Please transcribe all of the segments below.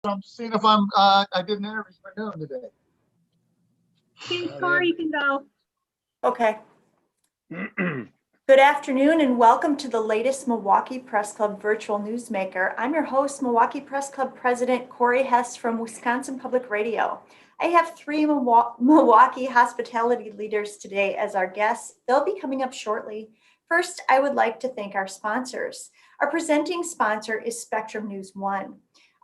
so I'm seeing if I did an interview for noon today. Okay, Corey, you can go. Okay. Good afternoon and welcome to the latest Milwaukee Press Club virtual newsmaker. I'm your host, Milwaukee Press Club President Corey Hess from Wisconsin Public Radio. I have three Milwaukee hospitality leaders today as our guests. They'll be coming up shortly. First, I would like to thank our sponsors. Our presenting sponsor is Spectrum News One.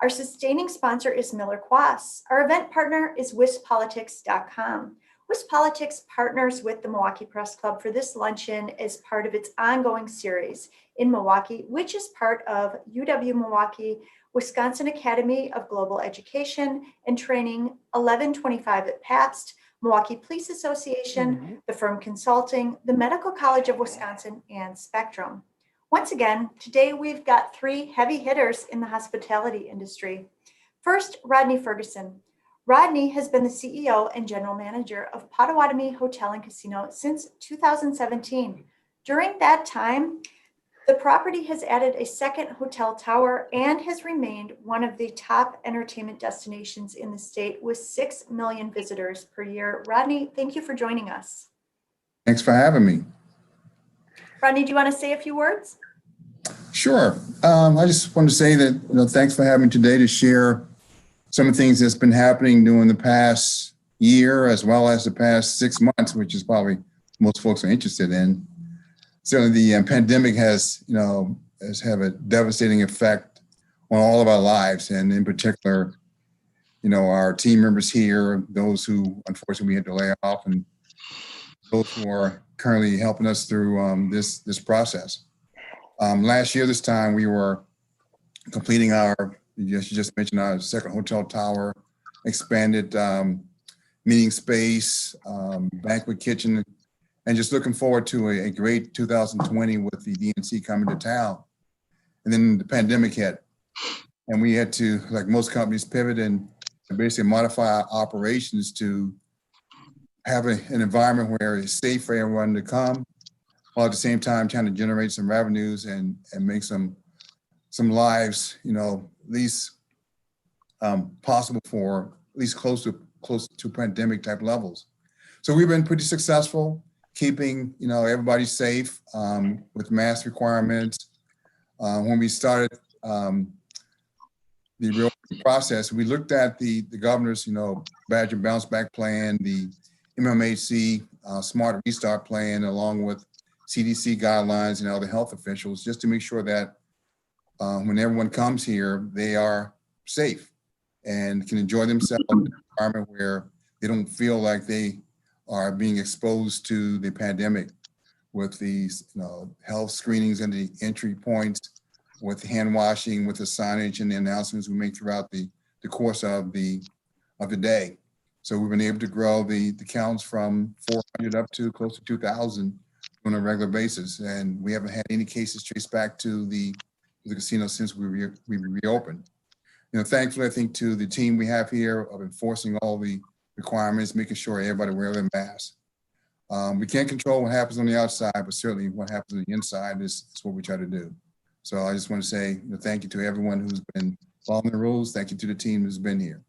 Our sustaining sponsor is Miller Quas. Our event partner is WisPolitics.com. WisPolitics partners with the Milwaukee Press Club for this luncheon as part of its ongoing series in Milwaukee, which is part of UW-Milwaukee, Wisconsin Academy of Global Education and Training, 1125 at Pabst, Milwaukee Police Association, the Firm Consulting, the Medical College of Wisconsin, and Spectrum. Once again, today we've got three heavy hitters in the hospitality industry. First, Rodney Ferguson. Rodney has been the CEO and general manager of Potawatomi Hotel and Casino since 2017. During that time, the property has added a second hotel tower and has remained one of the top entertainment destinations in the state with 6 million visitors per year. Rodney, thank you for joining us. Thanks for having me. Rodney, do you want to say a few words? Sure. I just want to say that, thanks for having me today to share some of the things that's been happening during the past year, as well as the past 6 months, which is probably most folks are interested in. Certainly the pandemic has had a devastating effect on all of our lives, and in particular, our team members here, those who unfortunately we had to lay off, and those who are currently helping us through this process. Last year, this time, we were completing you just mentioned our second hotel tower, expanded meeting space, banquet kitchen, and just looking forward to a great 2020 with the DNC coming to town. And then the pandemic hit, and we had to, like most companies, pivot and basically modify our operations to have an environment where it's safe for everyone to come, while at the same time trying to generate some revenues and make some lives, at least possible for at least close to pandemic type levels. So we've been pretty successful keeping everybody safe with mask requirements. When we started the reopening process, we looked at the governor's badge and bounce back plan, the MMHC smart restart plan, along with CDC guidelines and other health officials, just to make sure that when everyone comes here, they are safe and can enjoy themselves in an environment where they don't feel like they are being exposed to the pandemic, with these health screenings and the entry points, with the hand washing, with the signage and the announcements we make throughout the course of the day. So we've been able to grow the counts from 400 up to close to 2,000 on a regular basis, and we haven't had any cases traced back to the casino since we reopened. Thankfully, I think to the team we have here of enforcing all the requirements, making sure everybody wear their masks. We can't control what happens on the outside, but certainly what happens on the inside is what we try to do. So I just want to say thank you to everyone who's been following the rules. Thank you to the team who's been here.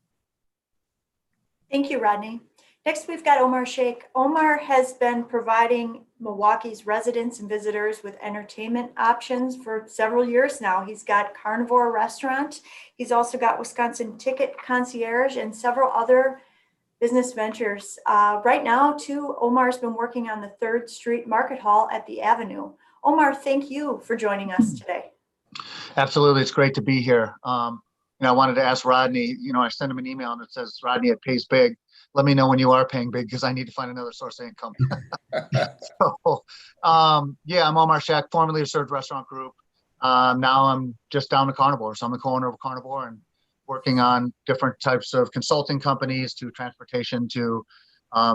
Thank you, Rodney. Next, we've got Omar Shaikh. Omar has been providing Milwaukee's residents and visitors with entertainment options for several years now. He's got Carnivore Restaurant. He's also got Wisconsin Ticket Concierge and several other business ventures. Right now, too, Omar's been working on the 3rd Street Market Hall at the Avenue. Omar, thank you for joining us today. Absolutely, it's great to be here. I wanted to ask Rodney, I sent him an email and it says, Rodney, it pays big. Let me know when you are paying big, because I need to find another source of income. I'm Omar Shaikh, formerly of Served Restaurant Group. Now I'm just down to Carnivore. So I'm the co-owner of Carnivore and working on different types of consulting companies, to transportation, to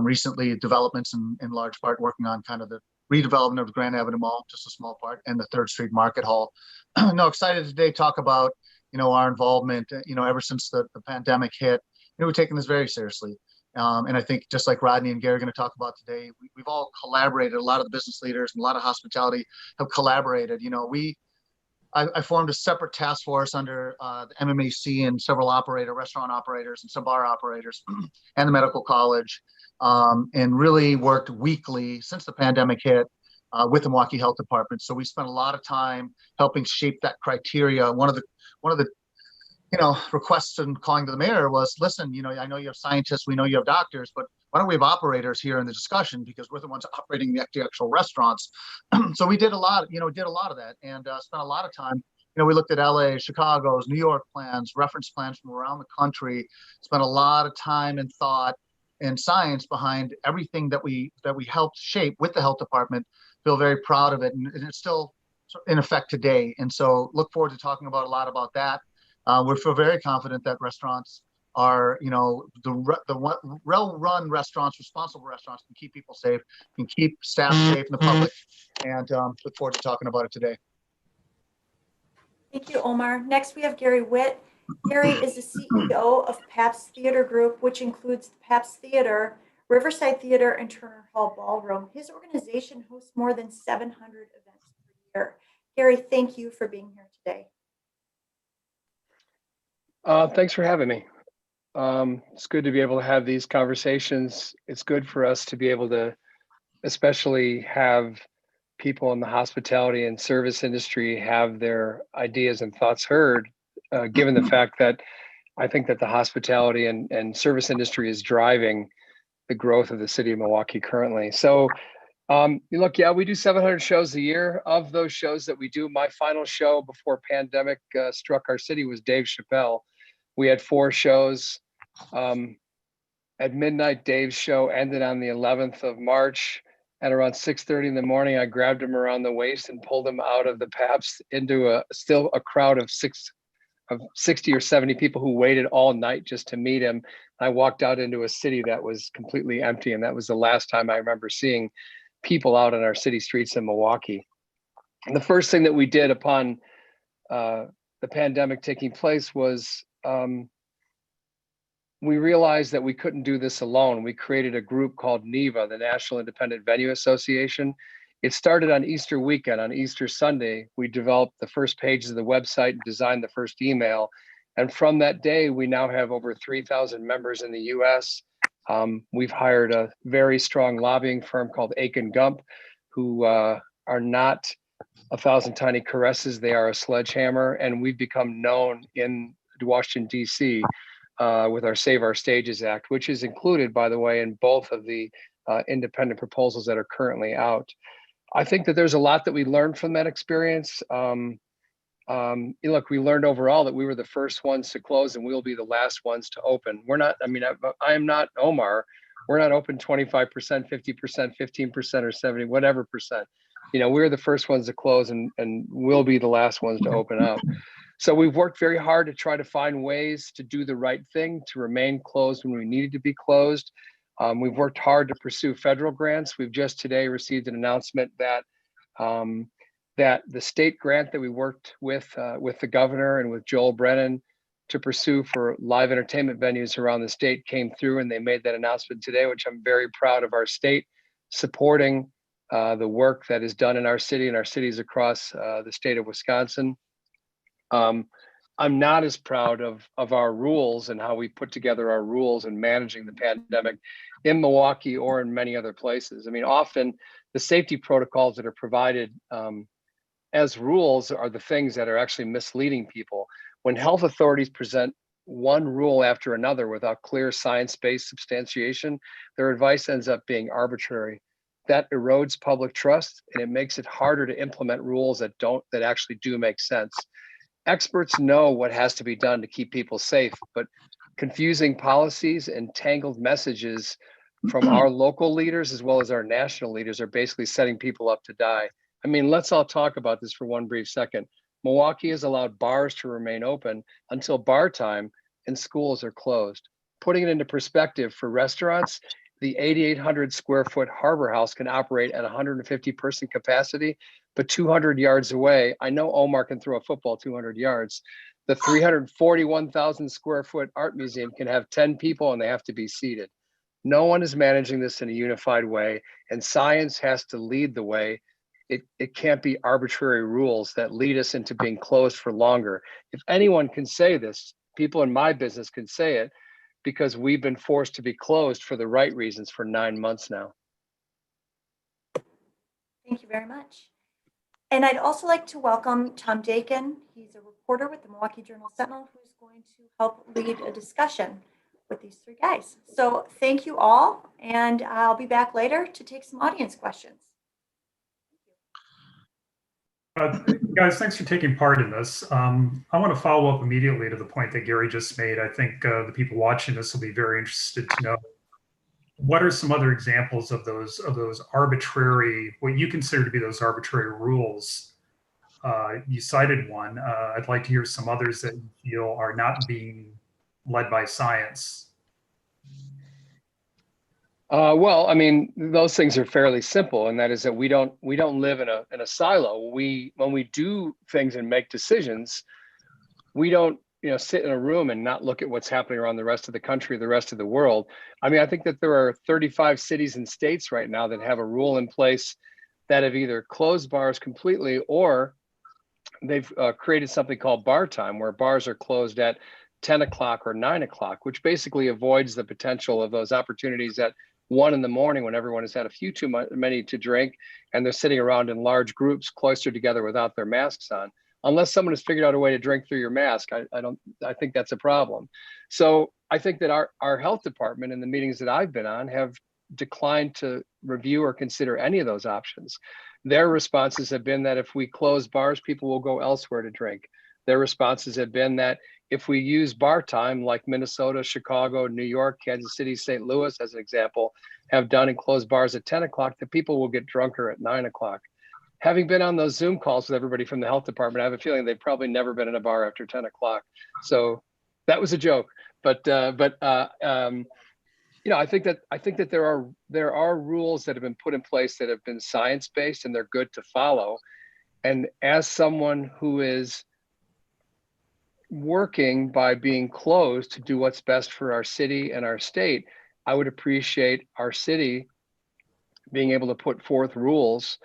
recently developments in large part working on kind of the redevelopment of the Grand Avenue Mall, just a small part, and the 3rd Street Market Hall. Excited today to talk about, our involvement, ever since the pandemic hit. We've taken this very seriously. And I think just like Rodney and Gary are going to talk about today, we've all collaborated. A lot of the business leaders and a lot of hospitality have collaborated. I formed a separate task force under the MMAC and several restaurant operators and some bar operators and the medical college, and really worked weekly since the pandemic hit with the Milwaukee Health Department. So we spent a lot of time helping shape that criteria. One of the requests and calling to the mayor was, listen, I know you have scientists, we know you have doctors, but why don't we have operators here in the discussion, because we're the ones operating the actual restaurants. So we did a lot, did a lot of that, and spent a lot of time. We looked at LA, Chicago's, New York plans, reference plans from around the country, spent a lot of time and thought and science behind everything that we helped shape with the health department. Feel very proud of it, and it's still in effect today. And so look forward to talking about a lot about that. We feel very confident that restaurants are, the well-run restaurants, responsible restaurants, can keep people safe, can keep staff safe and the public, and look forward to talking about it today. Thank you, Omar. Next, we have Gary Witt. Gary is the CEO of Pabst Theater Group, which includes the Pabst Theater, Riverside Theater, and Turner Hall Ballroom. His organization hosts more than 700 events per year. Gary, thank you for being here today. Thanks for having me. It's good to be able to have these conversations. It's good for us to be able to especially have people in the hospitality and service industry have their ideas and thoughts heard, given the fact that I think that the hospitality and service industry is driving the growth of the city of Milwaukee currently. So look, yeah, we do 700 shows a year. Of those shows that we do, my final show before pandemic struck our city was Dave Chappelle. We had 4 shows. At midnight, Dave's show ended on the 11th of March. At around 6:30 in the morning, I grabbed him around the waist and pulled him out of the Pabst into still a crowd of 60 or 70 people who waited all night just to meet him. I walked out into a city that was completely empty, and that was the last time I remember seeing people out on our city streets in Milwaukee. And the first thing that we did upon the pandemic taking place was we realized that we couldn't do this alone. We created a group called NIVA, the National Independent Venue Association. It started on Easter weekend. On Easter Sunday, we developed the first pages of the website and designed the first email. And from that day, we now have over 3,000 members in the US. We've hired a very strong lobbying firm called Aiken Gump, who are not 1,000 tiny caresses. They are a sledgehammer. And we've become known in Washington, DC, with our Save Our Stages Act, which is included, by the way, in both of the independent proposals that are currently out. I think that there's a lot that we learned from that experience. Look, we learned overall that we were the first ones to close and we'll be the last ones to open. We're not, I am not Omar. We're not open 25%, 50%, 15%, or 70, whatever percent. We're the first ones to close and we'll be the last ones to open up. So we've worked very hard to try to find ways to do the right thing, to remain closed when we needed to be closed. We've worked hard to pursue federal grants. We've just today received an announcement that that the state grant that we worked with the governor and with Joel Brennan to pursue for live entertainment venues around the state came through, and they made that announcement today, which I'm very proud of our state supporting the work that is done in our city and our cities across the state of Wisconsin. I'm not as proud of our rules and how we put together our rules in managing the pandemic in Milwaukee or in many other places. Often the safety protocols that are provided as rules are the things that are actually misleading people. When health authorities present one rule after another without clear science-based substantiation, their advice ends up being arbitrary. That erodes public trust, and it makes it harder to implement rules that actually do make sense. Experts know what has to be done to keep people safe, but confusing policies and tangled messages from our local leaders as well as our national leaders are basically setting people up to die. Let's all talk about this for one brief second. Milwaukee has allowed bars to remain open until bar time, and schools are closed. Putting it into perspective, for restaurants, the 8,800 square foot Harbor House can operate at 150 person capacity, but 200 yards away, I know Omar can throw a football 200 yards. The 341,000 square foot art museum can have 10 people and they have to be seated. No one is managing this in a unified way, and science has to lead the way it can't be arbitrary rules that lead us into being closed for longer. If anyone can say this, people in my business can say it, because we've been forced to be closed for the right reasons for 9 months now. Thank you very much. And I'd also like to welcome Tom Dakin. He's a reporter with the Milwaukee Journal-Sentinel who's going to help lead a discussion with these three guys. So thank you all, and I'll be back later to take some audience questions. Guys, thanks for taking part in this. I want to follow up immediately to the point that Gary just made. I think the people watching this will be very interested to know what are some other examples of those arbitrary, what you consider to be those arbitrary rules. You cited one. I'd like to hear some others that you feel are not being led by science. Well, I mean, those things are fairly simple, and that is that we don't live in a silo. When we do things and make decisions, we don't sit in a room and not look at what's happening around the rest of the country, the rest of the world. I mean, I think that there are 35 cities and states right now that have a rule in place that have either closed bars completely, or they've created something called bar time, where bars are closed at 10 o'clock or 9 o'clock, which basically avoids the potential of those opportunities at 1 in the morning when everyone has had a few too many to drink and they're sitting around in large groups cloistered together without their masks on. Unless someone has figured out a way to drink through your mask, I think that's a problem. So I think that our health department in the meetings that I've been on have declined to review or consider any of those options. Their responses have been that if we close bars, people will go elsewhere to drink. Their responses have been that if we use bar time, like Minnesota, Chicago, New York, Kansas City, St. Louis, as an example, have done and closed bars at 10 o'clock, the people will get drunker at 9 o'clock. Having been on those Zoom calls with everybody from the health department, I have a feeling they've probably never been in a bar after 10 o'clock. So that was a joke. But I think that there are rules that have been put in place that have been science-based, and they're good to follow. And as someone who is working by being closed to do what's best for our city and our state, I would appreciate our city being able to put forth rules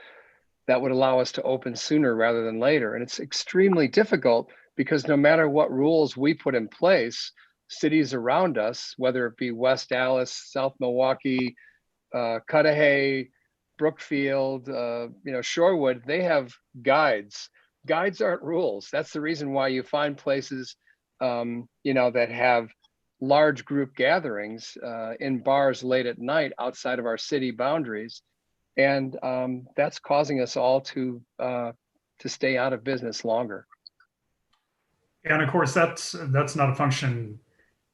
that would allow us to open sooner rather than later. And it's extremely difficult because no matter what rules we put in place, cities around us, whether it be West Dallas, South Milwaukee, Cudahy, Brookfield, Shorewood, they have guides. Guides aren't rules. That's the reason why you find places, that have large group gatherings in bars late at night outside of our city boundaries, and that's causing us all to stay out of business longer. And of course, that's not a function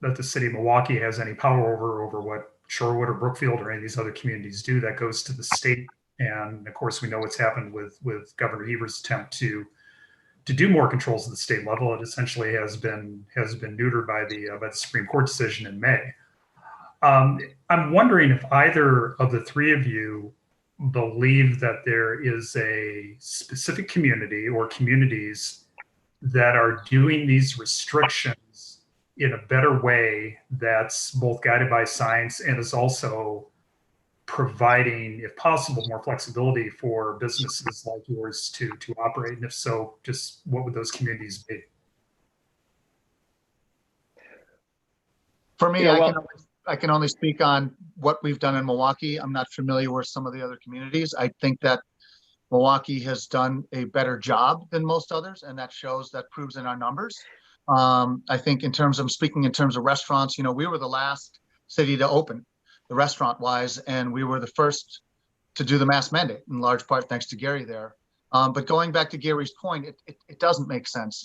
that the city of Milwaukee has any power over what Shorewood or Brookfield or any of these other communities do. That goes to the state. And of course, we know what's happened with Governor Heber's attempt to do more controls at the state level. It essentially has been neutered by the Supreme Court decision in May. I'm wondering if either of the three of you believe that there is a specific community or communities that are doing these restrictions in a better way that's both guided by science and is also providing, if possible, more flexibility for businesses like yours to operate? And if so, just what would those communities be? For me, I can only speak on what we've done in Milwaukee. I'm not familiar with some of the other communities. I think that Milwaukee has done a better job than most others, and that proves in our numbers. I think speaking in terms of restaurants, we were the last city to open the restaurant wise, and we were the first to do the mask mandate, in large part thanks to Gary there. But going back to Gary's point, it doesn't make sense.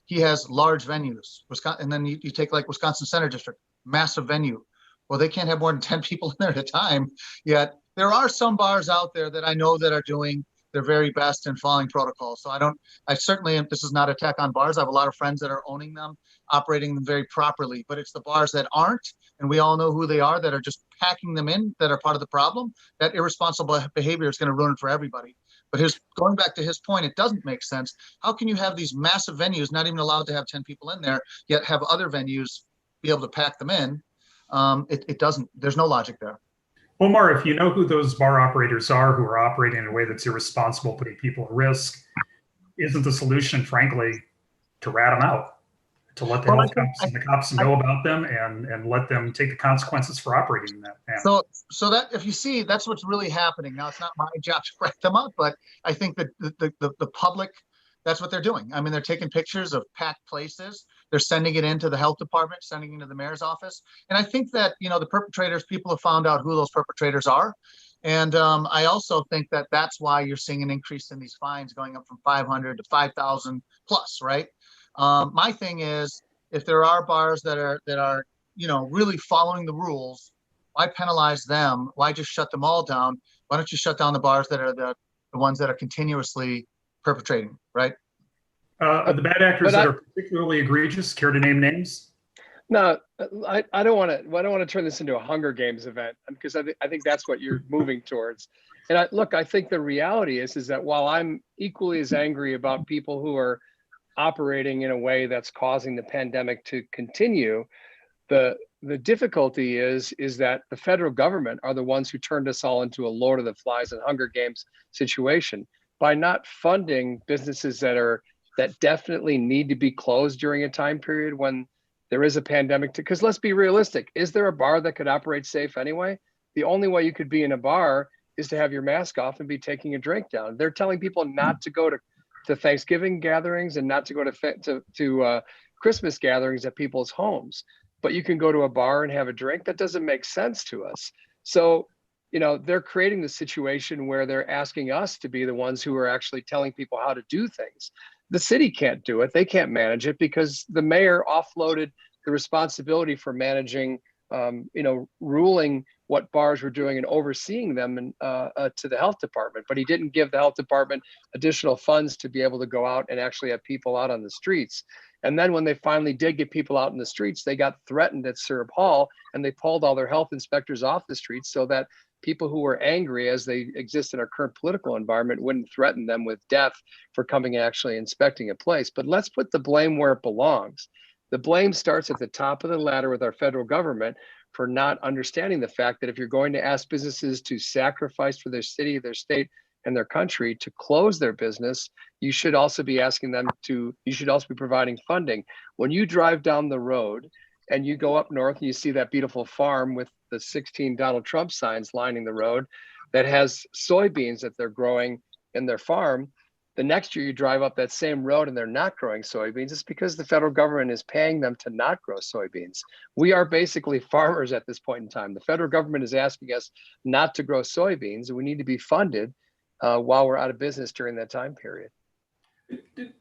He has large venues, Wisconsin, and then you take like Wisconsin Center District, massive venue. Well, they can't have more than 10 people in there at a time. Yet there are some bars out there that I know that are doing their very best in following protocols. So this is not an attack on bars. I have a lot of friends that are owning them, operating them very properly, but it's the bars that aren't, and we all know who they are, that are just packing them in, that are part of the problem. That irresponsible behavior is going to ruin it for everybody. But going back to his point, it doesn't make sense. How can you have these massive venues not even allowed to have 10 people in there, yet have other venues be able to pack them in? It doesn't, there's no logic there. Omar, if you know who those bar operators are who are operating in a way that's irresponsible, putting people at risk, isn't the solution, frankly, to rat them out, to let the Well, health cops and the cops know about them and let them take the consequences for operating in that manner? so that if you see, that's what's really happening now. It's not my job to write them up, but I think that the public, that's what they're doing. I mean, they're taking pictures of packed places. They're sending it into the health department, sending it into the mayor's office. And I think that, the perpetrators, people have found out who those perpetrators are. And I also think that that's why you're seeing an increase in these fines going up from 500 to 5,000 plus, right? My thing is, if there are bars that are really following the rules, why penalize them? Why just shut them all down? Why don't you shut down the bars that are the ones that are continuously perpetrating, right? The bad actors that are particularly egregious, care to name names? No, I don't want to turn this into a Hunger Games event, because I think that's what you're moving towards. And I think the reality is that while I'm equally as angry about people who are operating in a way that's causing the pandemic to continue, the difficulty is that the federal government are the ones who turned us all into a Lord of the Flies and Hunger Games situation by not funding businesses that definitely need to be closed during a time period when there is a pandemic. Because let's be realistic, is there a bar that could operate safe anyway? The only way you could be in a bar is to have your mask off and be taking a drink down. They're telling people not to go to Thanksgiving gatherings and not to go to Christmas gatherings at people's homes, but you can go to a bar and have a drink. That doesn't make sense to us. So, they're creating the situation where they're asking us to be the ones who are actually telling people how to do things. The city can't do it. They can't manage it because the mayor offloaded the responsibility for managing, ruling what bars were doing and overseeing them and to the health department. But he didn't give the health department additional funds to be able to go out and actually have people out on the streets. And then when they finally did get people out in the streets, they got threatened at Syrup Hall, and they pulled all their health inspectors off the streets so that people who were angry as they exist in our current political environment wouldn't threaten them with death for coming and actually inspecting a place. But let's put the blame where it belongs. The blame starts at the top of the ladder with our federal government for not understanding the fact that if you're going to ask businesses to sacrifice for their city, their state, and their country to close their business, you should also be providing funding. When you drive down the road and you go up north and you see that beautiful farm with the 16 Donald Trump signs lining the road that has soybeans that they're growing in their farm, the next year you drive up that same road and they're not growing soybeans, it's because the federal government is paying them to not grow soybeans. We are basically farmers at this point in time. The federal government is asking us not to grow soybeans, and we need to be funded while we're out of business during that time period.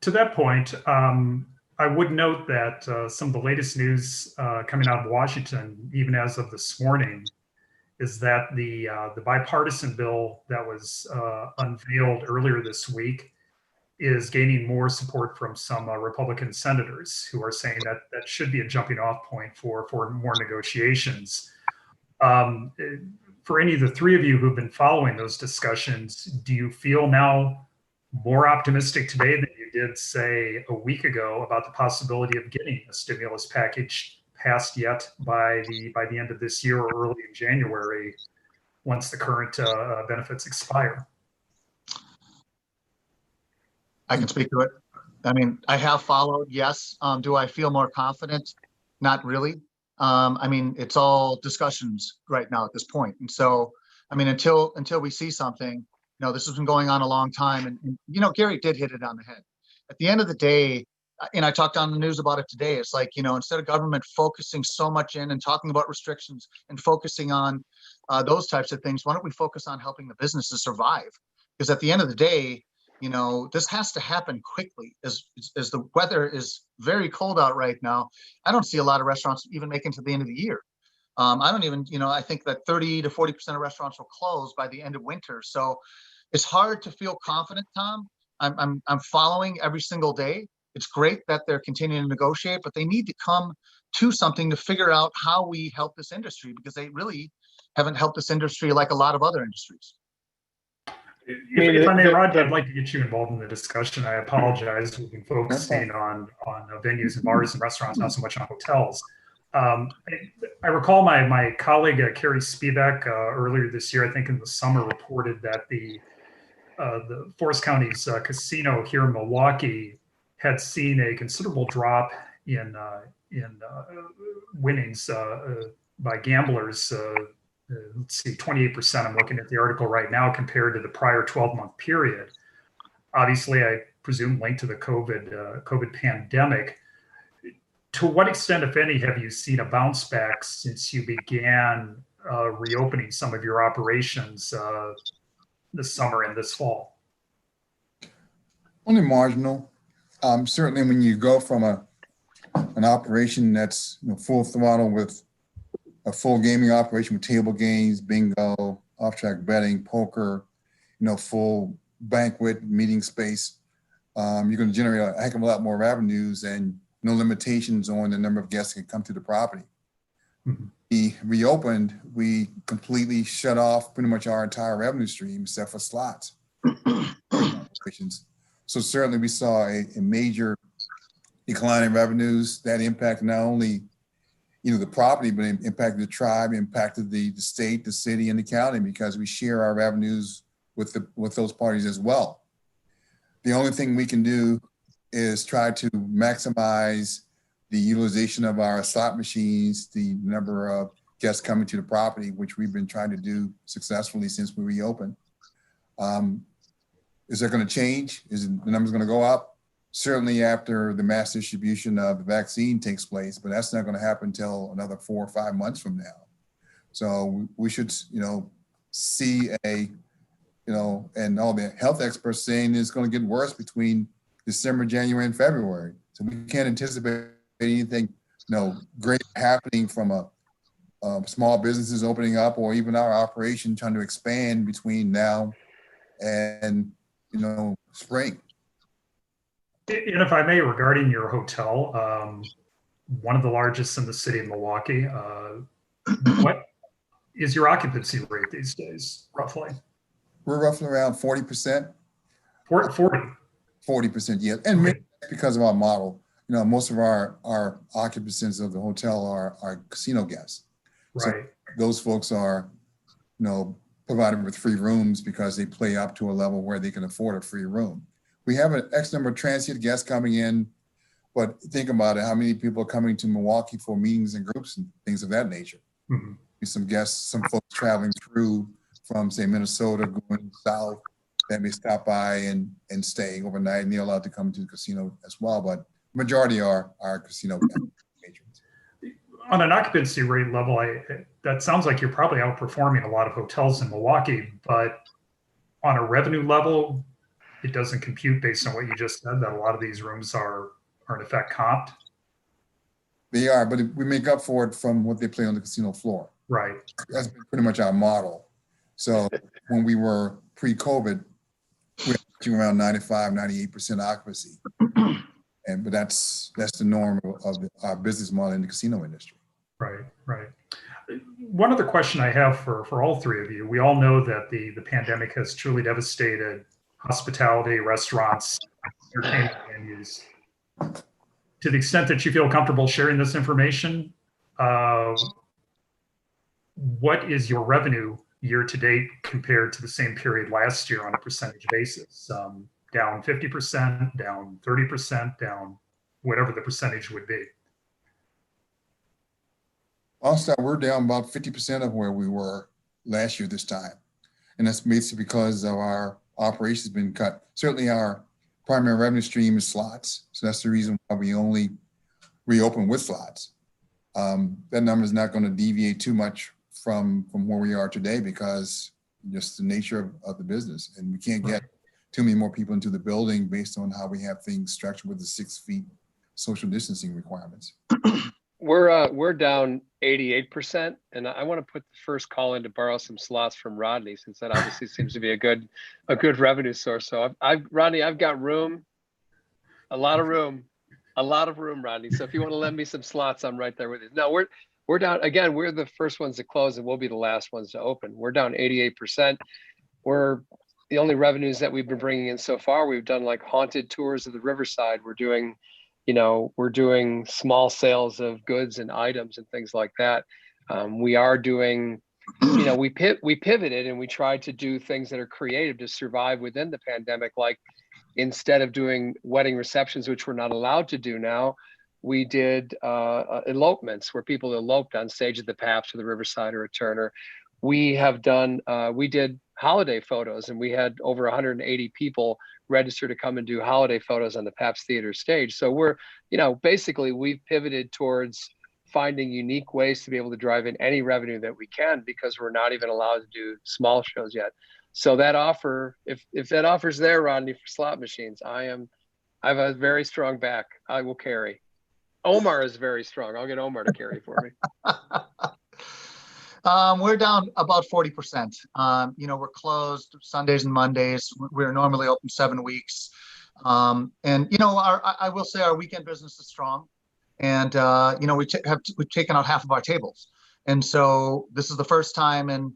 To that point, I would note that some of the latest news coming out of Washington, even as of this morning, is that the bipartisan bill that was unveiled earlier this week is gaining more support from some Republican senators who are saying that that should be a jumping off point for more negotiations. For any of the three of you who've been following those discussions, do you feel now more optimistic today than you did, say, a week ago about the possibility of getting a stimulus package passed yet by the end of this year or early in January, once the current benefits expire? I can speak to it. I mean, I have followed, yes. Do I feel more confident? Not really. I mean, it's all discussions right now at this point. And so, I mean, until we see something, this has been going on a long time. And Gary did hit it on the head. At the end of the day, and I talked on the news about it today, it's like, instead of government focusing so much in and talking about restrictions and focusing on those types of things, why don't we focus on helping the businesses survive? Because at the end of the day, this has to happen quickly as the weather is very cold out right now. I don't see a lot of restaurants even making to the end of the year. I don't even, I think that 30 to 40% of restaurants will close by the end of winter. So it's hard to feel confident, Tom. I'm following every single day. It's great that they're continuing to negotiate, but they need to come to something to figure out how we help this industry, because they really haven't helped this industry like a lot of other industries. If I may, Rodney, I'd like to get you involved in the discussion. I apologize. We've been focusing on venues and bars and restaurants, not so much on hotels. I recall my colleague, Carrie Spivak, earlier this year, I think in the summer, reported that the Forest County's casino here in Milwaukee had seen a considerable drop in winnings by gamblers. Let's see, 28%. I'm looking at the article right now compared to the prior 12-month period. Obviously, I presume linked to the COVID pandemic. To what extent, if any, have you seen a bounce back since you began reopening some of your operations this summer and this fall? Only marginal. Certainly when you go from an operation that's full throttle with a full gaming operation with table games, bingo, off-track betting, poker, full banquet, meeting space, you're going to generate a heck of a lot more revenues and no limitations on the number of guests that can come to the property. Mm-hmm. We reopened, we completely shut off pretty much our entire revenue stream except for slots. So certainly we saw a major decline in revenues that impacted not only the property, but it impacted the tribe, impacted the state, the city, and the county, because we share our revenues with those parties as well. The only thing we can do is try to maximize the utilization of our slot machines, the number of guests coming to the property, which we've been trying to do successfully since we reopened. Is that going to change? Is the numbers going to go up? Certainly after the mass distribution of the vaccine takes place, but that's not going to happen until another 4 or 5 months from now. So we should, see and all the health experts saying it's going to get worse between December, January, and February. So we can't anticipate anything, great happening from small businesses opening up, or even our operation trying to expand between now and spring. And if I may, regarding your hotel, one of the largest in the city of Milwaukee, what is your occupancy rate these days, roughly? We're roughly around 40%. 40%, yeah. And maybe because of our model, most of our occupants of the hotel are casino guests. Right. So those folks are, provided with free rooms because they play up to a level where they can afford a free room. We have an X number of transient guests coming in, but think about it, how many people are coming to Milwaukee for meetings and groups and things of that nature. Mm-hmm. Some guests, some folks traveling through from, say, Minnesota, going south, that may stop by and stay overnight, and they're allowed to come to the casino as well. But the majority are casino patrons. On an occupancy rate level, that sounds like you're probably outperforming a lot of hotels in Milwaukee, but on a revenue level, it doesn't compute based on what you just said, that a lot of these rooms are in effect comped. They are, but we make up for it from what they play on the casino floor. Right. That's been pretty much our model. So when we were pre-COVID, we were around 95, 98% occupancy. But that's the norm of our business model in the casino industry. Right. One other question I have for all three of you. We all know that the pandemic has truly devastated hospitality, restaurants, entertainment venues. To the extent that you feel comfortable sharing this information, what is your revenue year to date compared to the same period last year on a percentage basis? Down 50%, down 30%, down whatever the percentage would be. Also, we're down about 50% of where we were last year this time. And that's basically because of our operations been cut. Certainly our primary revenue stream is slots. So that's the reason why we only reopen with slots. That number is not going to deviate too much from where we are today because just the nature of the business. And we can't get too many more people into the building based on how we have things structured with the 6 feet social distancing requirements. We're down 88%, and I want to put the first call in to borrow some slots from Rodney, since that obviously seems to be a good revenue source. So Rodney, I've got room, a lot of room, Rodney. So if you want to lend me some slots, I'm right there with you. No, we're down again. We're the first ones to close, and we'll be the last ones to open. We're down 88%. We're the only revenues that we've been bringing in so far. We've done like haunted tours of the Riverside. We're doing we're doing small sales of goods and items and things like that. We are doing, we pivoted and we tried to do things that are creative to survive within the pandemic. Like instead of doing wedding receptions, which we're not allowed to do now, we did elopements where people eloped on stage at the Pabst or the Riverside or a Turner. We did holiday photos, and we had over 180 people register to come and do holiday photos on the Pabst Theater stage. So we're, basically we've pivoted towards finding unique ways to be able to drive in any revenue that we can, because we're not even allowed to do small shows yet. So that offer, if that offer's there, Rodney, for slot machines, I have a very strong back. I will carry. Omar is very strong. I'll get Omar to carry for me. We're down about 40%. We're closed Sundays and Mondays. We're normally open 7 weeks. I will say our weekend business is strong. And, we've taken out half of our tables. And so this is the first time in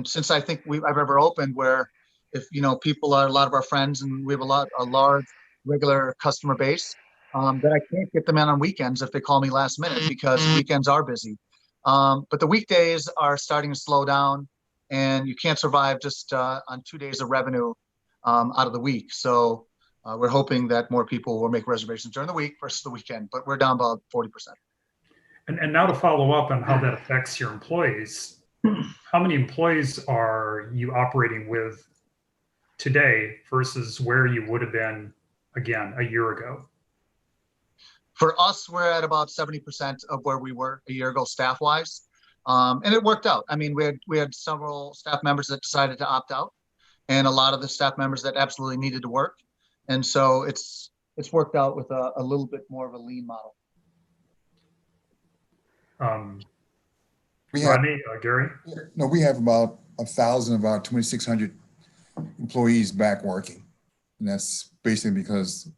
since I think I've ever opened where if, people are a lot of our friends and we have a large regular customer base, that I can't get them in on weekends if they call me last minute, because weekends are busy. But the weekdays are starting to slow down, and you can't survive just on 2 days of revenue out of the week. So we're hoping that more people will make reservations during the week versus the weekend, but we're down about 40%. And now to follow up on how that affects your employees, how many employees are you operating with today versus where you would have been, again, a year ago? For us, we're at about 70% of where we were a year ago, staff-wise, and it worked out. I mean, we had several staff members that decided to opt out, and a lot of the staff members that absolutely needed to work, and so it's worked out with a little bit more of a lean model. Rodney, Gary? No, we have about 1,000 of our 2,600 employees back working, and that's basically because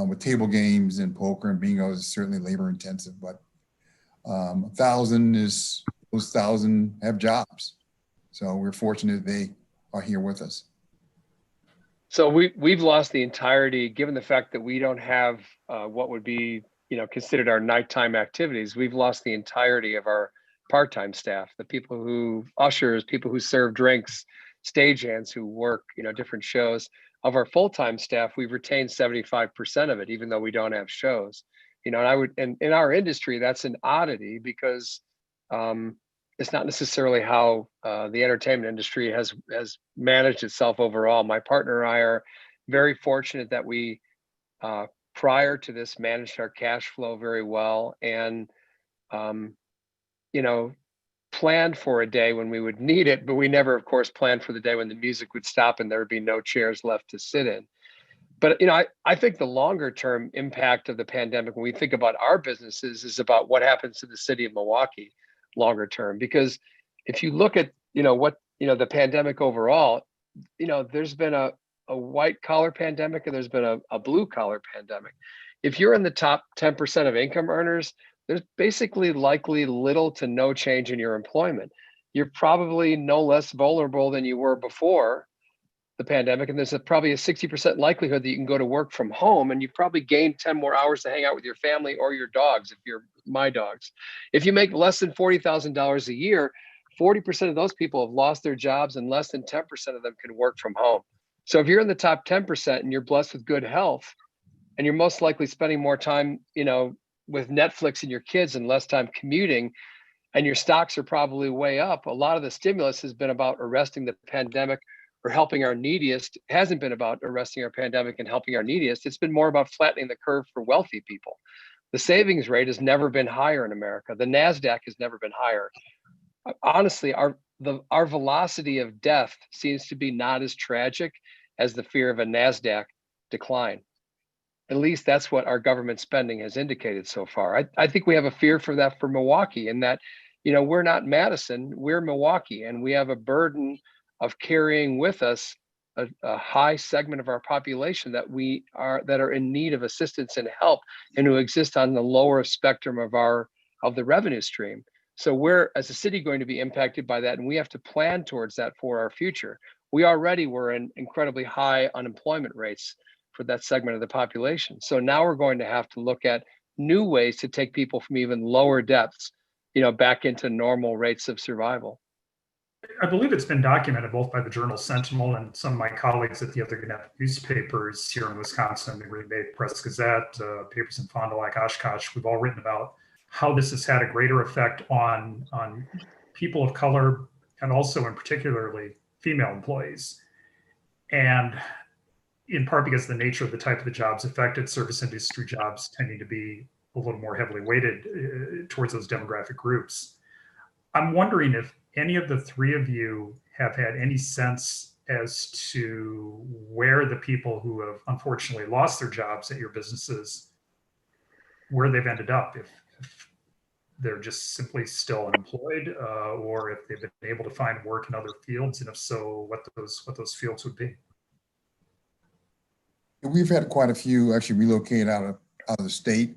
with table games and poker and bingo is certainly labor intensive, but 1,000 is, those 1,000 have jobs. So we're fortunate they are here with us. So we've lost the entirety, given the fact that we don't have what would be, considered our nighttime activities. We've lost the entirety of our part-time staff, the people who ushers, people who serve drinks, stagehands who work, different shows. Of our full-time staff, we've retained 75% of it, even though we don't have shows. And in our industry, that's an oddity, because it's not necessarily how the entertainment industry has managed itself overall. My partner and I are very fortunate that we, prior to this, managed our cash flow very well, and planned for a day when we would need it, but we never, of course, planned for the day when the music would stop and there would be no chairs left to sit in. But, I think the longer term impact of the pandemic, when we think about our businesses, is about what happens to the city of Milwaukee longer term. Because if you look at, the pandemic overall, there's been a white collar pandemic and there's been a blue collar pandemic. If you're in the top 10% of income earners, there's basically likely little to no change in your employment. You're probably no less vulnerable than you were before the pandemic. And there's probably a 60% likelihood that you can go to work from home, and you've probably gained 10 more hours to hang out with your family or your dogs, if you're my dogs. If you make less than $40,000 a year, 40% of those people have lost their jobs, and less than 10% of them can work from home. So if you're in the top 10% and you're blessed with good health, and you're most likely spending more time, with Netflix and your kids and less time commuting, and your stocks are probably way up, a lot of the stimulus has been about arresting the pandemic or helping our neediest. It hasn't been about arresting our pandemic and helping our neediest. It's been more about flattening the curve for wealthy people. The savings rate has never been higher in America. The NASDAQ has never been higher. Honestly, our velocity of death seems to be not as tragic as the fear of a NASDAQ decline. At least that's what our government spending has indicated so far. I think we have a fear for that for Milwaukee, in that, we're not Madison, we're Milwaukee, and we have a burden of carrying with us a high segment of our population that are in need of assistance and help, and who exist on the lower spectrum of the revenue stream. So we're, as a city, going to be impacted by that, and we have to plan towards that for our future. We already were in incredibly high unemployment rates. for that segment of the population. So now we're going to have to look at new ways to take people from even lower depths, back into normal rates of survival. I believe it's been documented both by the Journal Sentinel and some of my colleagues at the other newspapers here in Wisconsin, the Green Bay Press Gazette, papers in Fond du Lac, Oshkosh. We've all written about how this has had a greater effect on people of color and also in particularly female employees. And in part because the nature of the type of the jobs affected, service industry jobs tending to be a little more heavily weighted towards those demographic groups. I'm wondering if any of the three of you have had any sense as to where the people who have unfortunately lost their jobs at your businesses, where they've ended up, if they're just simply still unemployed, or if they've been able to find work in other fields, and if so, what those fields would be. We've had quite a few actually relocate out of the state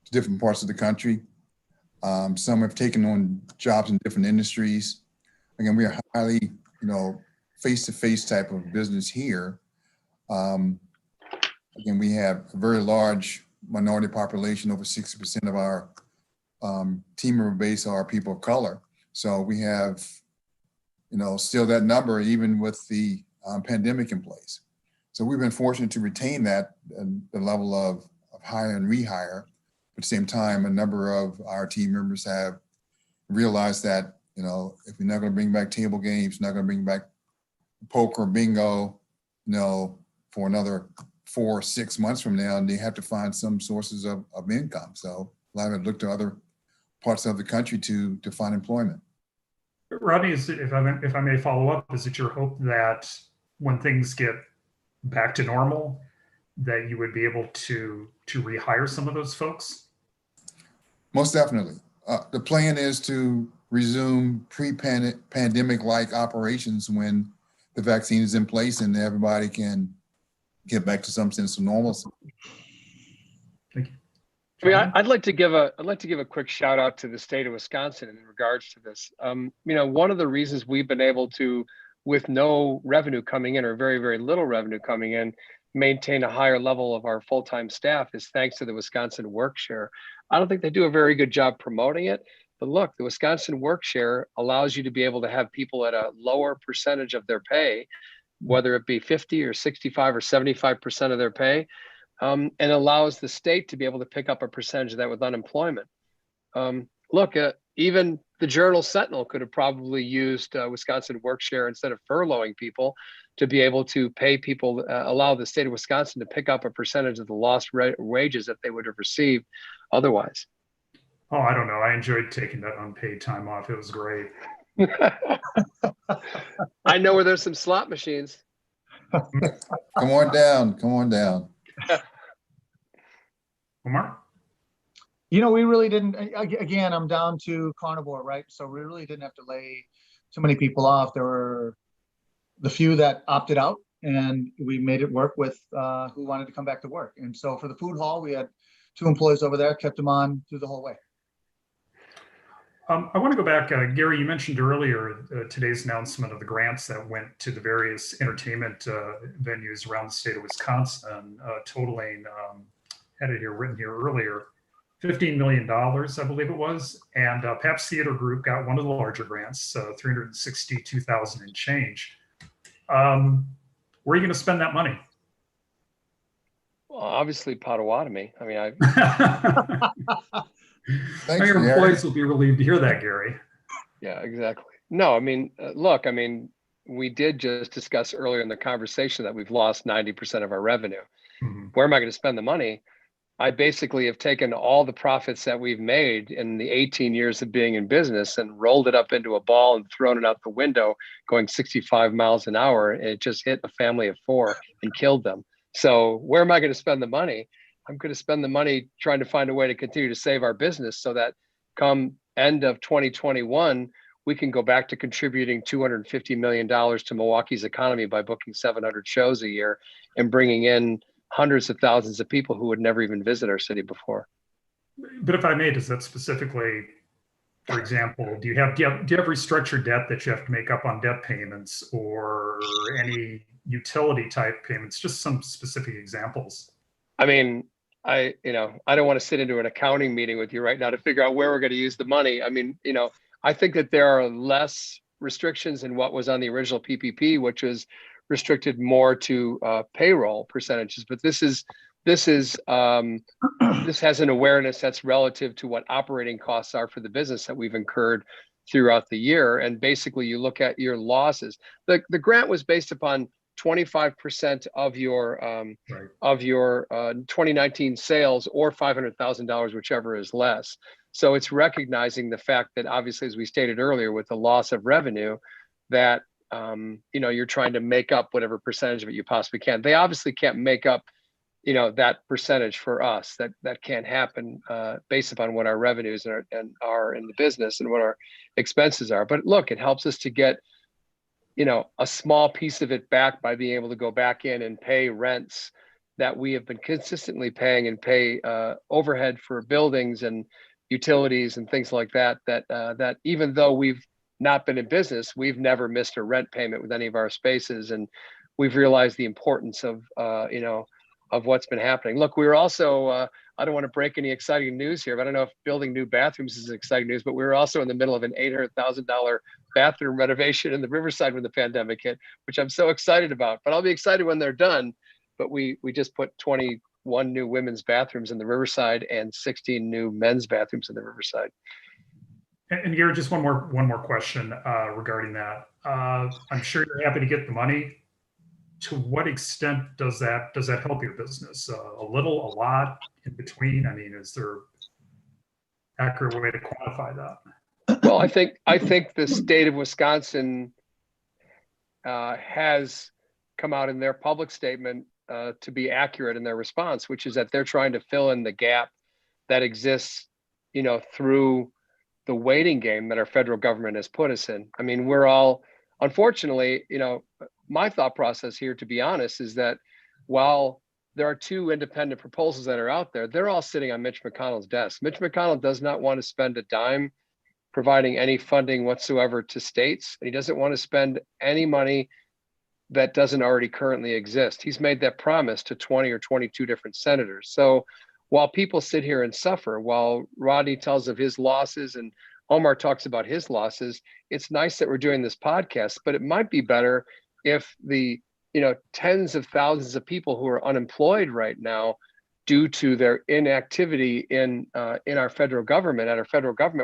to different parts of the country. Some have taken on jobs in different industries. Again, we are highly, face-to-face type of business here. Again, we have a very large minority population. Over 60% of our team member base are people of color. So we have, still that number even with the pandemic in place. So we've been fortunate to retain that the level of hire and rehire. At the same time, a number of our team members have realized that, if we're not going to bring back table games, not going to bring back poker, bingo, for another 4 or 6 months from now, they have to find some sources of income. So a lot of them look to other parts of the country to find employment. Rodney, if I may follow up, is it your hope that when things get back to normal, that you would be able to rehire some of those folks? Most definitely. The plan is to resume pre-pandemic-like operations when the vaccine is in place and everybody can get back to some sense of normalcy. Thank you. I mean, I'd like to give a quick shout out to the state of Wisconsin in regards to this. One of the reasons we've been able to, with no revenue coming in or very, very little revenue coming in, maintain a higher level of our full-time staff is thanks to the Wisconsin Work Share. I don't think they do a very good job promoting it, but look, the Wisconsin Work Share allows you to be able to have people at a lower percentage of their pay, whether it be 50 or 65 or 75% of their pay, and allows the state to be able to pick up a percentage of that with unemployment. Even the Journal Sentinel could have probably used Wisconsin Work Share instead of furloughing people to be able to pay people, allow the state of Wisconsin to pick up a percentage of the lost wages that they would have received otherwise. Oh, I don't know. I enjoyed taking that unpaid time off. It was great. I know where there's some slot machines. Come on down. Come on down. Omar? We really didn't, again, I'm down to carnivore, right? So we really didn't have to lay too many people off. There were the few that opted out, and we made it work with who wanted to come back to work. And so for the food hall, we had 2 employees over there, kept them on through the whole way. I want to go back. Gary, you mentioned earlier today's announcement of the grants that went to the various entertainment venues around the state of Wisconsin, totaling, had it here written here earlier, $15 million, I believe it was. And Pabst Theater Group got one of the larger grants, $362,000 and change. Where are you going to spend that money? Well, obviously Potawatomi. I mean, Thanks, your Gary. employees will be relieved to hear that, Gary. Yeah, exactly. No, I mean, look, we did just discuss earlier in the conversation that we've lost 90% of our revenue. Mm-hmm. Where am I going to spend the money? I basically have taken all the profits that we've made in the 18 years of being in business and rolled it up into a ball and thrown it out the window going 65 miles an hour. And it just hit a family of 4 and killed them. So where am I going to spend the money? I'm going to spend the money trying to find a way to continue to save our business so that come end of 2021, we can go back to contributing $250 million to Milwaukee's economy by booking 700 shows a year and bringing in hundreds of thousands of people who would never even visit our city before. But if I may, does that specifically, for example, do you have restructured debt that you have to make up on debt payments, or any utility type payments, just some specific examples. I mean, I don't want to sit into an accounting meeting with you right now to figure out where we're going to use the money. I mean, I think that there are less restrictions in what was on the original PPP, which was restricted more to payroll percentages. But this has an awareness that's relative to what operating costs are for the business that we've incurred throughout the year. And basically, you look at your losses. The grant was based upon 25% of your Right. of your 2019 sales, or $500,000, whichever is less. So it's recognizing the fact that, obviously, as we stated earlier, with the loss of revenue, that you're trying to make up whatever percentage of it you possibly can. They obviously can't make up that percentage for us. That can't happen based upon what our revenues are in the business and what our expenses are. But look, it helps us to get a small piece of it back by being able to go back in and pay rents that we have been consistently paying, and pay overhead for buildings and utilities and things like that. That even though we've not been in business, we've never missed a rent payment with any of our spaces, and we've realized the importance of what's been happening. Look, we were also I don't want to break any exciting news here, but I don't know if building new bathrooms is exciting news, but we were also in the middle of an $800,000 bathroom renovation in the Riverside when the pandemic hit, which I'm so excited about. But I'll be excited when they're done. But we just put 21 new women's bathrooms in the Riverside and 16 new men's bathrooms in the Riverside. And Gary, just one more question regarding that. I'm sure you're happy to get the money. To what extent does that help your business? A little, a lot, in between? I mean, is there an accurate way to quantify that? Well, I think the state of Wisconsin has come out in their public statement to be accurate in their response, which is that they're trying to fill in the gap that exists, through the waiting game that our federal government has put us in. I mean, we're all, unfortunately, my thought process here, to be honest, is that while there are two independent proposals that are out there, they're all sitting on Mitch McConnell's desk. Mitch McConnell does not want to spend a dime providing any funding whatsoever to states. He doesn't want to spend any money that doesn't already currently exist. He's made that promise to 20 or 22 different senators. So while people sit here and suffer, while Rodney tells of his losses and Omar talks about his losses, it's nice that we're doing this podcast, but it might be better if the tens of thousands of people who are unemployed right now due to their inactivity in our federal government,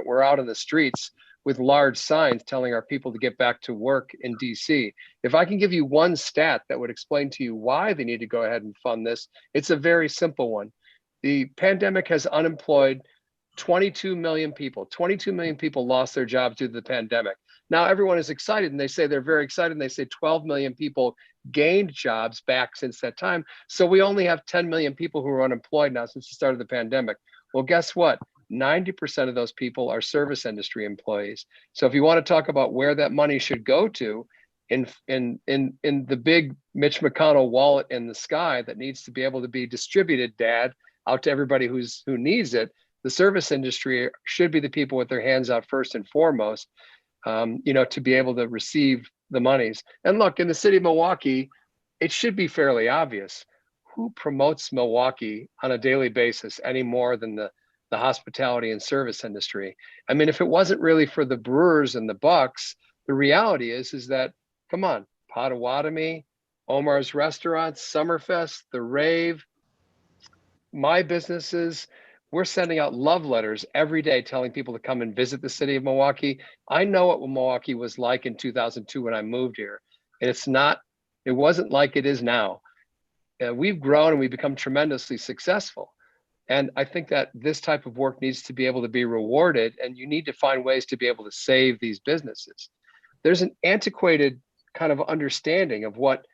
we're out in the streets with large signs telling our people to get back to work in DC. If I can give you one stat that would explain to you why they need to go ahead and fund this, it's a very simple one. The pandemic has unemployed 22 million people. 22 million people lost their jobs due to the pandemic. Now everyone is excited, and they say they're very excited, and they say 12 million people gained jobs back since that time. So we only have 10 million people who are unemployed now since the start of the pandemic. Well, guess what? 90% of those people are service industry employees. So if you want to talk about where that money should go to, in the big Mitch McConnell wallet in the sky that needs to be able to be distributed, Dad, out to everybody who needs it, the service industry should be the people with their hands out first and foremost, to be able to receive the monies. And look, in the city of Milwaukee, it should be fairly obvious who promotes Milwaukee on a daily basis any more than the hospitality and service industry. I mean, if it wasn't really for the Brewers and the Bucks, the reality is that, come on, Potawatomi, Omar's Restaurants, Summerfest, The Rave, my businesses, we're sending out love letters every day telling people to come and visit the city of Milwaukee. I know what Milwaukee was like in 2002 when I moved here. And it wasn't like it is now. We've grown and we've become tremendously successful. And I think that this type of work needs to be able to be rewarded, and you need to find ways to be able to save these businesses. There's an antiquated kind of understanding of what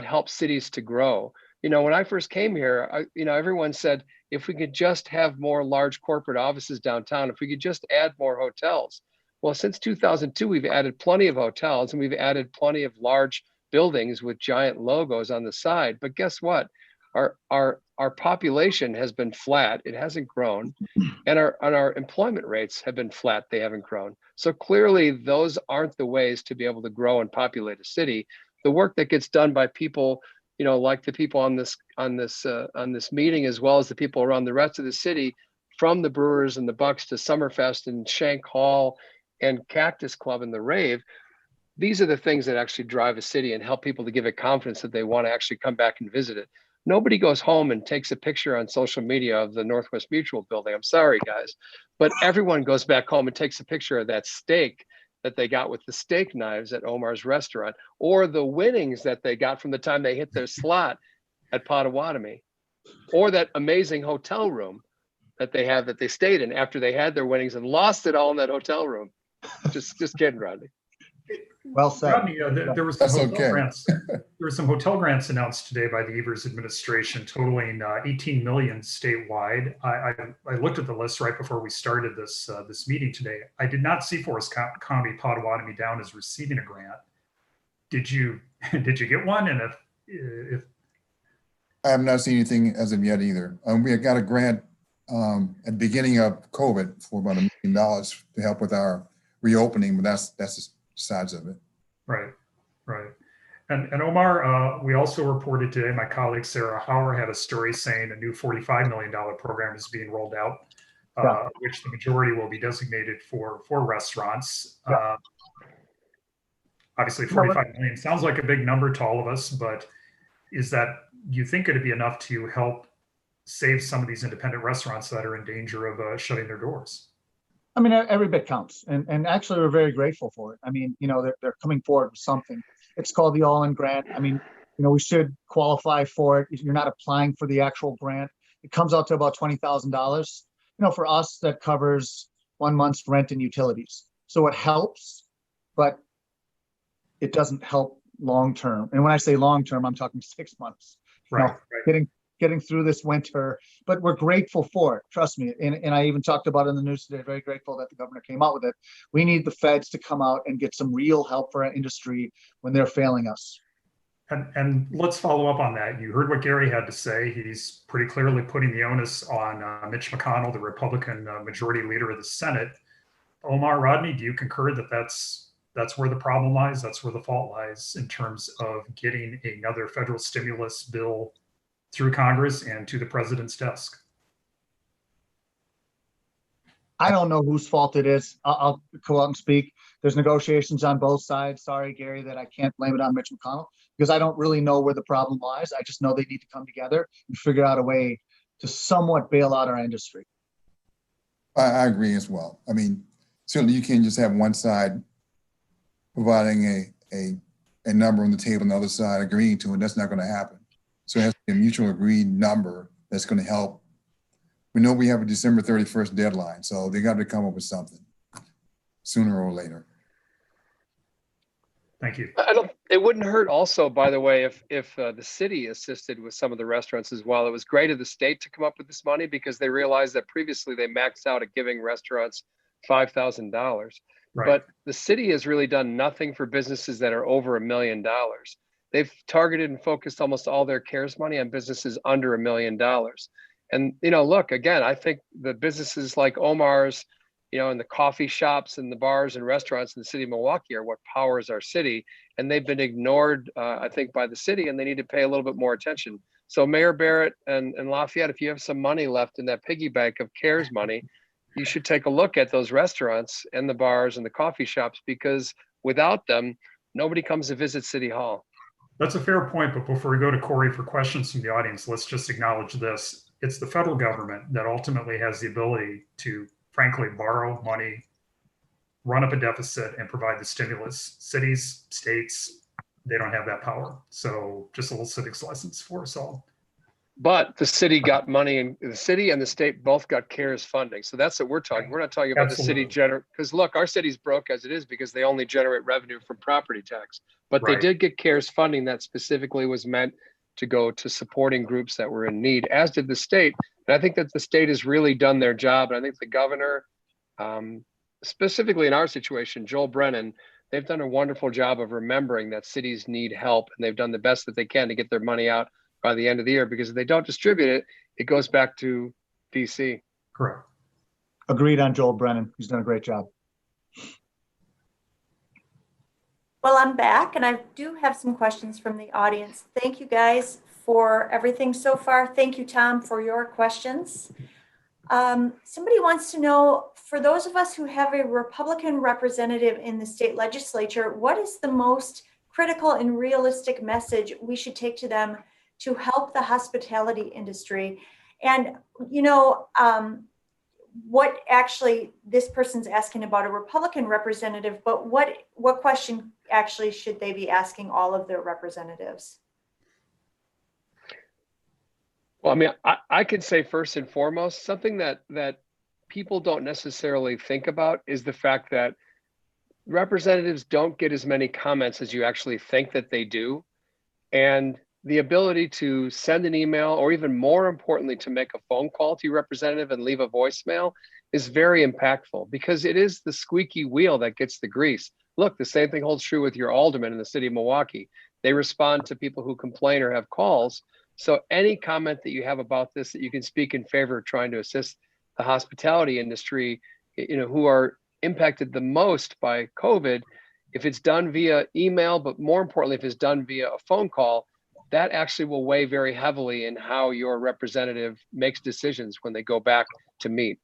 helps cities to grow. When I first came here, everyone said, if we could just have more large corporate offices downtown, if we could just add more hotels. Well, since 2002, we've added plenty of hotels and we've added plenty of large buildings with giant logos on the side. But guess what? Our population has been flat. It hasn't grown. And our employment rates have been flat. They haven't grown. So clearly, those aren't the ways to be able to grow and populate a city. the work that gets done by people, like the people on this meeting, as well as the people around the rest of the city, from the Brewers and the Bucks to Summerfest and Shank Hall and Cactus Club and the Rave. These are the things that actually drive a city and help people to give it confidence that they want to actually come back and visit it. Nobody goes home and takes a picture on social media of the Northwest Mutual building. I'm sorry, guys, but everyone goes back home and takes a picture of that steak that they got with the steak knives at Omar's restaurant, or the winnings that they got from the time they hit their slot at Potawatomi, or that amazing hotel room that they stayed in after they had their winnings and lost it all in that hotel room. Just kidding, Rodney. Well said. Rodney, there were some That's hotel okay. grants. There were some hotel grants announced today by the Evers administration, totaling 18 million statewide. I looked at the list right before we started this meeting today. I did not see Forest County Potawatomi down as receiving a grant. Did you get one? And if I have not seen anything as of yet either. We got a grant at the beginning of COVID for about $1 million to help with our reopening, but that's the sides of it. Right. And Omar, we also reported today, my colleague Sarah Hauer had a story saying a new $45 million program is being rolled out, which the majority will be designated for restaurants. Obviously, 45 million sounds like a big number to all of us, but do you think it'd be enough to help save some of these independent restaurants that are in danger of shutting their doors? I mean, every bit counts, and actually, we're very grateful for it. I mean, they're coming forward with something. It's called the All-In Grant. I mean, we should qualify for it. You're not applying for the actual grant. It comes out to about $20,000. For us, that covers 1 month's rent and utilities. So it helps, but it doesn't help long term. And when I say long term, I'm talking 6 months. Right. Getting through this winter, but we're grateful for it. Trust me. And I even talked about it in the news today. Very grateful that the governor came out with it. We need the feds to come out and get some real help for our industry when they're failing us. And let's follow up on that. You heard what Gary had to say. He's pretty clearly putting the onus on Mitch McConnell, the Republican majority leader of the Senate. Omar, Rodney, do you concur that that's where the problem lies? That's where the fault lies in terms of getting another federal stimulus bill through Congress and to the president's desk? I don't know whose fault it is. I'll go out and speak. There's negotiations on both sides. Sorry, Gary, that I can't blame it on Mitch McConnell because I don't really know where the problem lies. I just know they need to come together and figure out a way to somewhat bail out our industry. I agree as well. I mean, certainly you can't just have one side providing a number on the table and the other side agreeing to it. That's not going to happen. So it has to be a mutual agreed number that's going to help. We know we have a December 31st deadline, so they got to come up with something sooner or later. Thank you. It wouldn't hurt also, by the way, if the city assisted with some of the restaurants as well. It was great of the state to come up with this money because they realized that previously they maxed out at giving restaurants $5,000. Right. But the city has really done nothing for businesses that are over $1 million. They've targeted and focused almost all their CARES money on businesses under $1 million. And, look, again, I think the businesses like Omar's, and the coffee shops and the bars and restaurants in the city of Milwaukee are what powers our city. And they've been ignored, I think, by the city, and they need to pay a little bit more attention. So Mayor Barrett and Lafayette, if you have some money left in that piggy bank of CARES money, you should take a look at those restaurants and the bars and the coffee shops, because without them, nobody comes to visit City Hall. That's a fair point, but before we go to Corey for questions from the audience, let's just acknowledge this. It's the federal government that ultimately has the ability to, frankly, borrow money, run up a deficit, and provide the stimulus. Cities, states, they don't have that power. So just a little civics lessons for us all. But the city got money, and the city and the state both got CARES funding. So that's what we're talking. We're not talking about Absolutely. the city because look, our city's broke as it is because they only generate revenue from property tax. But Right. they did get CARES funding that specifically was meant to go to supporting groups that were in need, as did the state. And I think that the state has really done their job. And I think the governor, specifically in our situation, Joel Brennan, they've done a wonderful job of remembering that cities need help, and they've done the best that they can to get their money out by the end of the year, because if they don't distribute it, it goes back to DC. Correct. Agreed on Joel Brennan. He's done a great job. Well, I'm back and I do have some questions from the audience. Thank you guys for everything so far. Thank you, Tom, for your questions. Somebody wants to know, for those of us who have a Republican representative in the state legislature, what is the most critical and realistic message we should take to them to help the hospitality industry? And, you know, what actually this person's asking about a Republican representative, but what question actually should they be asking all of their representatives? Well, I mean, I could say first and foremost, something that people don't necessarily think about is the fact that representatives don't get as many comments as you actually think that they do. And the ability to send an email, or even more importantly, to make a phone call to your representative and leave a voicemail is very impactful, because it is the squeaky wheel that gets the grease. Look, the same thing holds true with your alderman in the city of Milwaukee. They respond to people who complain or have calls. So any comment that you have about this, that you can speak in favor of trying to assist the hospitality industry, you know, who are impacted the most by COVID, if it's done via email, but more importantly, if it's done via a phone call, that actually will weigh very heavily in how your representative makes decisions when they go back to meet.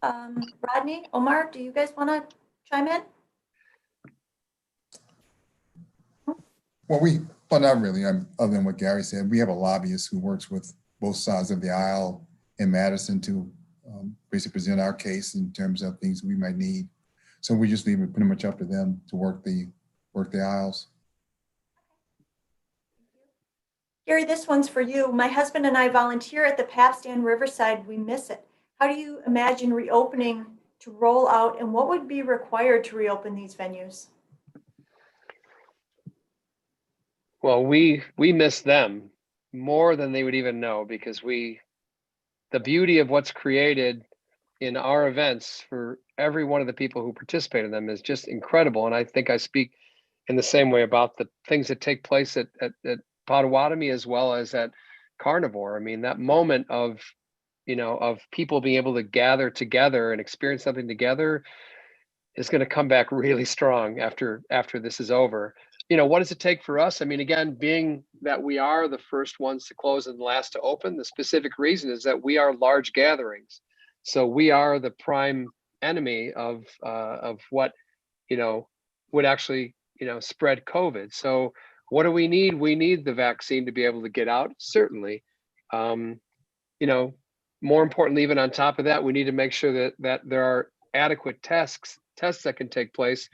Rodney, Omar, do you guys want to chime in? Well, not really. Other than what Gary said, we have a lobbyist who works with both sides of the aisle in Madison to basically present our case in terms of things we might need. So we just leave it pretty much up to them to work the aisles. Gary, this one's for you. My husband and I volunteer at the Pabst and Riverside. We miss it. How do you imagine reopening to roll out, and what would be required to reopen these venues? Well, we miss them more than they would even know, because the beauty of what's created in our events for every one of the people who participate in them is just incredible. And I think I speak in the same way about the things that take place at Potawatomi as well as at Carnivore. I mean, that moment of, you know, of people being able to gather together and experience something together is going to come back really strong after this is over. You know, what does it take for us? I mean, again, being that we are the first ones to close and the last to open, the specific reason is that we are large gatherings. So we are the prime enemy of what, you know, would actually, you know, spread COVID. So what do we need? We need the vaccine to be able to get out, certainly. You know, more importantly, even on top of that, we need to make sure that there are adequate tests that can take place.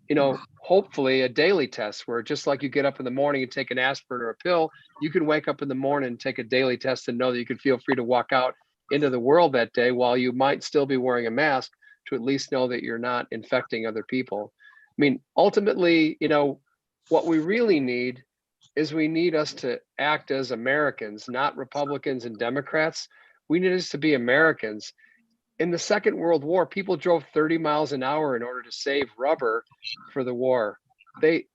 You know, hopefully a daily test where, just like you get up in the morning and take an aspirin or a pill, you can wake up in the morning and take a daily test and know that you can feel free to walk out into the world that day while you might still be wearing a mask, to at least know that you're not infecting other people. I mean, ultimately, you know, what we really need is we need us to act as Americans, not Republicans and Democrats. We need us to be Americans. In the Second World War, people drove 30 miles an hour in order to save rubber for the war. They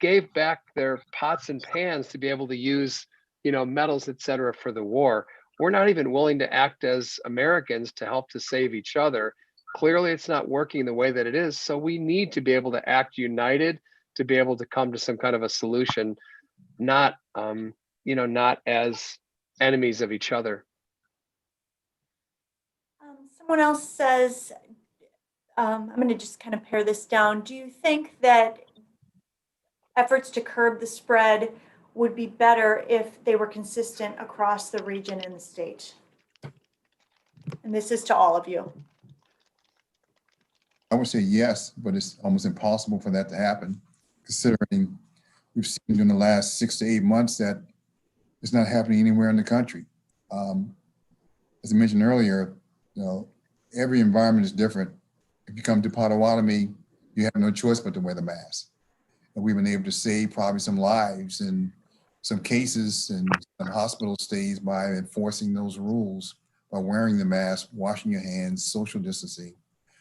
gave back their pots and pans to be able to use, you know, metals, et cetera, for the war. We're not even willing to act as Americans to help to save each other. Clearly, it's not working the way that it is. So we need to be able to act united to be able to come to some kind of a solution, not, you know, not as enemies of each other. Someone else says, I'm going to just kind of pare this down. Do you think that efforts to curb the spread would be better if they were consistent across the region and the state? And this is to all of you. I would say yes, but it's almost impossible for that to happen, considering we've seen in the last 6 to 8 months that it's not happening anywhere in the country. As I mentioned earlier, you know, every environment is different. If you come to Potawatomi, you have no choice but to wear the mask. And we've been able to save probably some lives and some cases and some hospital stays by enforcing those rules, by wearing the mask, washing your hands, social distancing.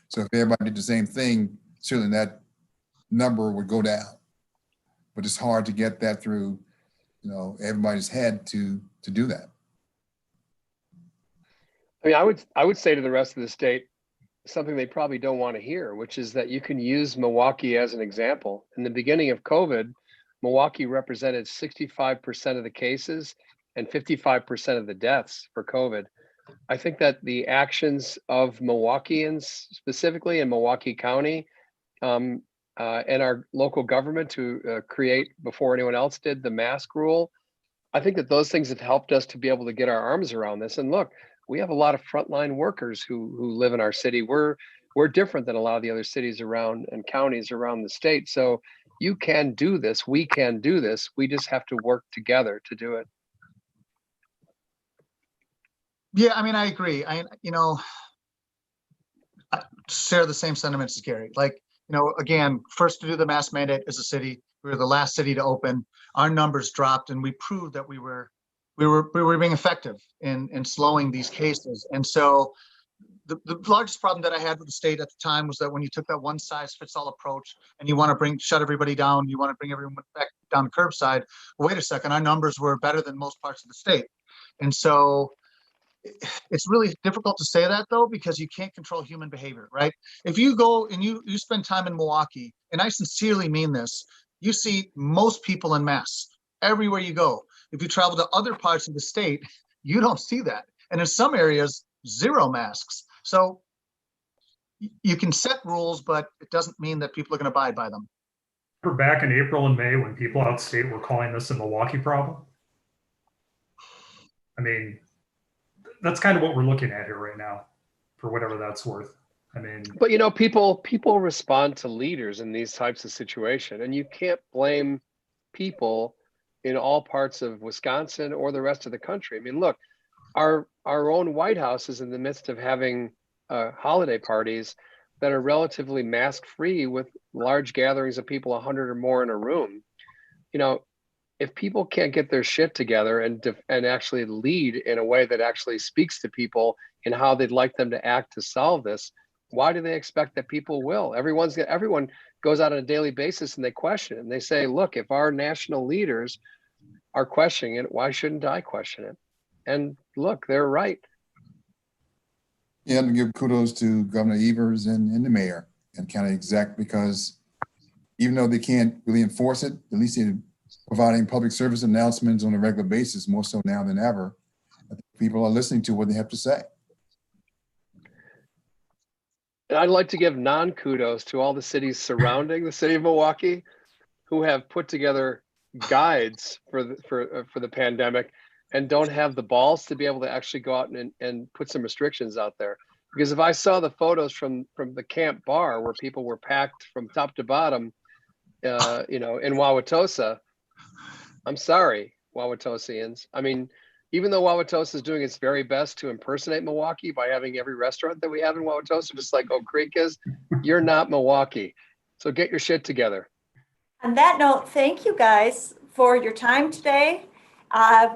So if everybody did the same thing, certainly that number would go down. But it's hard to get that through, you know, everybody's head to do that. I mean, I would say to the rest of the state, something they probably don't want to hear, which is that you can use Milwaukee as an example. In the beginning of COVID, Milwaukee represented 65% of the cases and 55% of the deaths for COVID. I think that the actions of Milwaukeeans, specifically in Milwaukee County, and our local government to create, before anyone else did, the mask rule, I think that those things have helped us to be able to get our arms around this. And look, we have a lot of frontline workers who live in our city. We're different than a lot of the other cities around and counties around the state. So you can do this. We can do this. We just have to work together to do it. Yeah, I mean, I agree. I share the same sentiments as Gary. Like, again, first to do the mask mandate as a city. We were the last city to open. Our numbers dropped, and we proved that we were being effective in slowing these cases. And so the largest problem that I had with the state at the time was that when you took that one size fits all approach and you want to shut everybody down, you want to bring everyone back down the curbside. Well, wait a second, our numbers were better than most parts of the state. And so it's really difficult to say that, though, because you can't control human behavior, right? If you go and you spend time in Milwaukee, and I sincerely mean this, you see most people in masks everywhere you go. If you travel to other parts of the state, you don't see that. And in some areas, zero masks. So you can set rules, but it doesn't mean that people are going to abide by them. We're back in April and May when people outstate were calling this a Milwaukee problem. I mean, that's kind of what we're looking at here right now, for whatever that's worth. I mean, but people respond to leaders in these types of situations, and you can't blame people in all parts of Wisconsin or the rest of the country. I mean, look, our own White House is in the midst of having holiday parties that are relatively mask free with large gatherings of people, 100 or more in a room. If people can't get their shit together and actually lead in a way that actually speaks to people and how they'd like them to act to solve this, why do they expect that people will? Everyone goes out on a daily basis and they question it. And they say, look, if our national leaders are questioning it, why shouldn't I question it? And look, they're right. Yeah, to give kudos to Governor Evers and the mayor and county exec, because even though they can't really enforce it, at least they're providing public service announcements on a regular basis, more so now than ever. I think people are listening to what they have to say. And I'd like to give non-kudos to all the cities surrounding the city of Milwaukee who have put together guides for the pandemic and don't have the balls to be able to actually go out and put some restrictions out there. Because if I saw the photos from the camp bar where people were packed from top to bottom, in Wauwatosa, I'm sorry, Wauwatosians. I mean, even though Wauwatosa is doing its very best to impersonate Milwaukee by having every restaurant that we have in Wauwatosa, just like Oak Creek is, you're not Milwaukee. So get your shit together. On that note, thank you guys for your time today.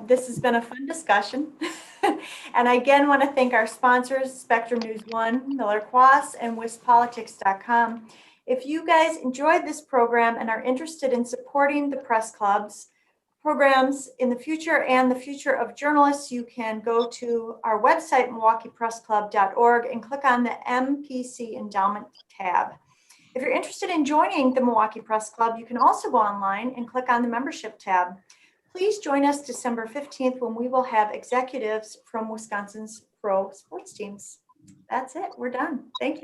This has been a fun discussion. And I again want to thank our sponsors, Spectrum News 1, Miller Quas, and WisPolitics.com. If you guys enjoyed this program and are interested in supporting the press club's programs in the future and the future of journalists, you can go to our website, MilwaukeePressClub.org, and click on the MPC Endowment tab. If you're interested in joining the Milwaukee Press Club, you can also go online and click on the membership tab. Please join us December 15th when we will have executives from Wisconsin's pro sports teams. That's it. We're done. Thank you, guys.